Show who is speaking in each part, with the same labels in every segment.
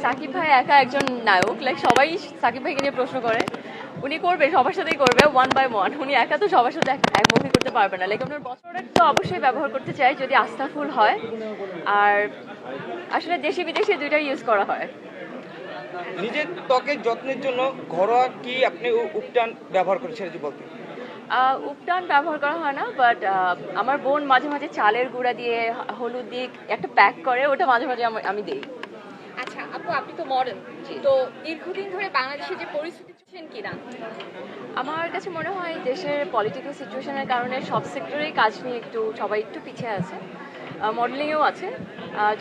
Speaker 1: সাকিব ভাই একা একজন নায়ক, লাইক সবাই সাকিব ভাইকে নিয়ে প্রশ্ন করে। উনি করবে, সবার সাথেই করবে, ওয়ান বাই ওয়ান। উনি একা তো সবার সাথে এক মুভি করতে পারবে না। লাইক আপনার বছরের তো অবশ্যই ব্যবহার করতে চাই যদি আস্থাফুল হয়। আর আসলে দেশি বিদেশি দুইটাই ইউজ করা হয়।
Speaker 2: নিজের ত্বকের যত্নের জন্য ঘরোয়া কি আপনি উপটান ব্যবহার করেছেন যদি বলতেন?
Speaker 1: উপটান ব্যবহার করা হয় না, বাট আমার বোন মাঝে মাঝে চালের গুঁড়া দিয়ে হলুদ দিয়ে একটা প্যাক করে, ওটা মাঝে মাঝে আমি দিই।
Speaker 3: আচ্ছা আপু, আপনি তো মডেল, তো দীর্ঘদিন ধরে বাংলাদেশে যে পরিস্থিতি চলছেন কিনা?
Speaker 1: আমার কাছে মনে হয় দেশের পলিটিক্যাল সিচুয়েশনের কারণে সব সেক্টরেই কাজ নিয়ে সবাই একটু পিছিয়ে আছে। মডেলিংয়েও আছে,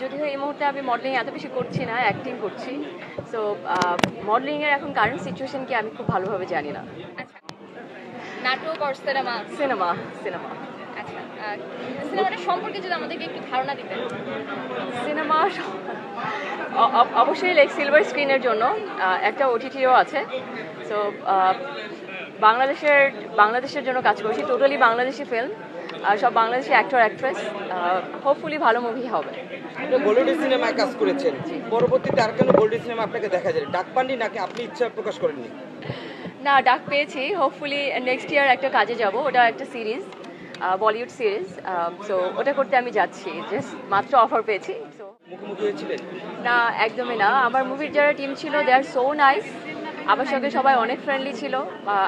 Speaker 1: যদিও এই মুহূর্তে আমি মডেলিং এত বেশি করছি না, অ্যাক্টিং করছি। সো মডেলিংয়ের এখন কারেন্ট সিচুয়েশন কি আমি খুব ভালোভাবে জানি না।
Speaker 3: আচ্ছা, নাটক আর সিনেমা।
Speaker 1: সিনেমা সিনেমা
Speaker 3: আচ্ছা, সিনেমাটা সম্পর্কে যদি আমাদেরকে একটু ধারণা দিতেন।
Speaker 1: সিনেমা অবশ্যই লাইক সিলভার স্ক্রিনের জন্য একটা ওটিটিও আছে। সো বাংলাদেশের জন্য কাজ করছি, টোটালি বাংলাদেশি ফিল্ম, সব বাংলাদেশি অ্যাক্টর অ্যাক্ট্রেস। হোপফুলি ভালো মুভি হবে।
Speaker 2: বলিউড সিনেমায় কাজ করেছেন, পরবর্তীতে আর কেন বলিউড সিনেমা আপনাকে দেখা যায়? ডাক পাননি নাকি আপনি ইচ্ছা প্রকাশ করেননি?
Speaker 1: না, ডাক পেয়েছি। হোপফুলি নেক্সট ইয়ার একটা কাজে যাব, ওটা একটা সিরিজ, বলিউড সিরিজ। সো ওটা করতে আমি যাচ্ছি, জাস্ট মাত্র অফার পেয়েছি। সো
Speaker 2: মুখোমুখি হয়েছিলেন?
Speaker 1: না, একদমই না। আমার মুভির যারা টিম ছিল দে আর সো নাইস। আমার সঙ্গে সবাই অনেক ফ্রেন্ডলি ছিল।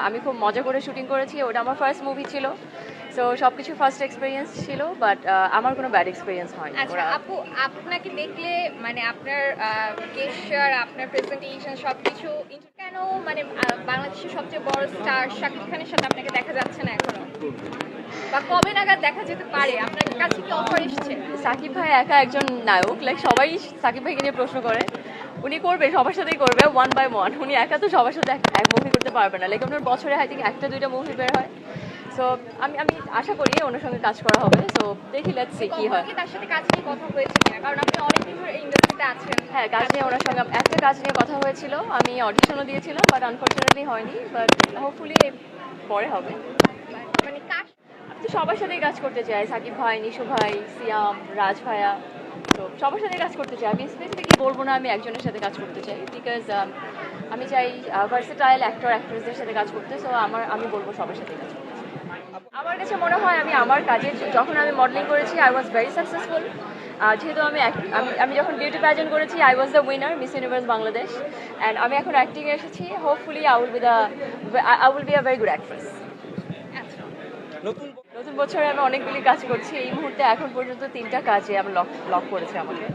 Speaker 1: আমি খুব মজা করে শুটিং করেছি, ওটা আমার ফার্স্ট মুভি ছিল। সো সব কিছু ফার্স্ট এক্সপিরিয়েন্স ছিল, বাট আমার কোনো ব্যাড এক্সপিরিয়েন্স হয়নি।
Speaker 3: আচ্ছা আপু, আপনাকে দেখলে মানে আপনার গেস্টার, আপনার প্রেজেন্টেশন সবকিছু কেন মানে বাংলাদেশের সবচেয়ে বড় স্টার শাকিব খানের সাথে আপনাকে দেখা যাচ্ছে না এখনো, বা কবে নাগাদ দেখা যেতে পারে? আপনার কাছে কি অফার এসেছে?
Speaker 1: সাকিব ভাই একা একজন নায়ক, লাইক সবাই সাকিব ভাইকে নিয়ে প্রশ্ন করে। উনি করবে, সবার সাথেই করবে, ওয়ান বাই ওয়ান। উনি একা তো সবার সাথে এক মুভি করতে পারবে না। লাইক আপনার বছরে আই থিঙ্ক একটা দুইটা মুভি বের হয়। সো আমি আশা করি ওনার সঙ্গে কাজ করা হবে। সো দেখি, লেটস সি কি হয়।
Speaker 3: কখনো কি তার সাথে কাজ নিয়ে কথা হয়েছে কিনা? কারণ আপনি অনেকদিন ধরে ইন্ডাস্ট্রিতে আছেন।
Speaker 1: হ্যাঁ, কাজ নিয়ে ওনার সঙ্গে একটা কাজ নিয়ে কথা হয়েছিল, আমি অডিশনও দিয়েছিলাম, বাট আনফর্চুনেটলি হয়নি। বাট হোপফুলি পরে হবে।
Speaker 3: মানে কার?
Speaker 1: আমি তো সবার সাথেই কাজ করতে চাই, সাকিব ভাই, নিশু ভাই, সিয়াম, রাজ ভাইয়া। তো সবার সাথে কাজ করতে চাই। আমি স্পেসিফিকলি বলবো না আমি একজনের সাথে কাজ করতে চাই, বিকজ আমি চাই ভার্সেটাইল অ্যাক্টর অ্যাক্ট্রেসদের সাথে কাজ করতে। সো আমি বলবো সবার সাথে কাজ করতে। আমার কাছে মনে হয় আমি আমার কাজে, যখন আমি মডেলিং করেছি আই ওয়াজ ভেরি সাকসেসফুল। যেহেতু আমি যখন বিউটি প্যাজেন্ট করেছি I was the winner miss universe Bangladesh. And আমি এখন অ্যাক্টিংয়ে এসেছি, hopefully I will be a very good actress.
Speaker 2: নতুন
Speaker 1: নতুন বছরে আমি অনেকগুলি কাজ করছি। এই মুহূর্তে এখন পর্যন্ত 3টা কাজে আমি লক করেছে আমাকে।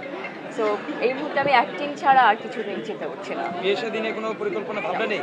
Speaker 1: সো এই মুহূর্তে আমি অ্যাক্টিং ছাড়া আর কিছু নিয়ে চিন্তা করছি না।
Speaker 2: বিয়ে শাদী নিয়ে কোনো পরিকল্পনা ভাবনা নেই?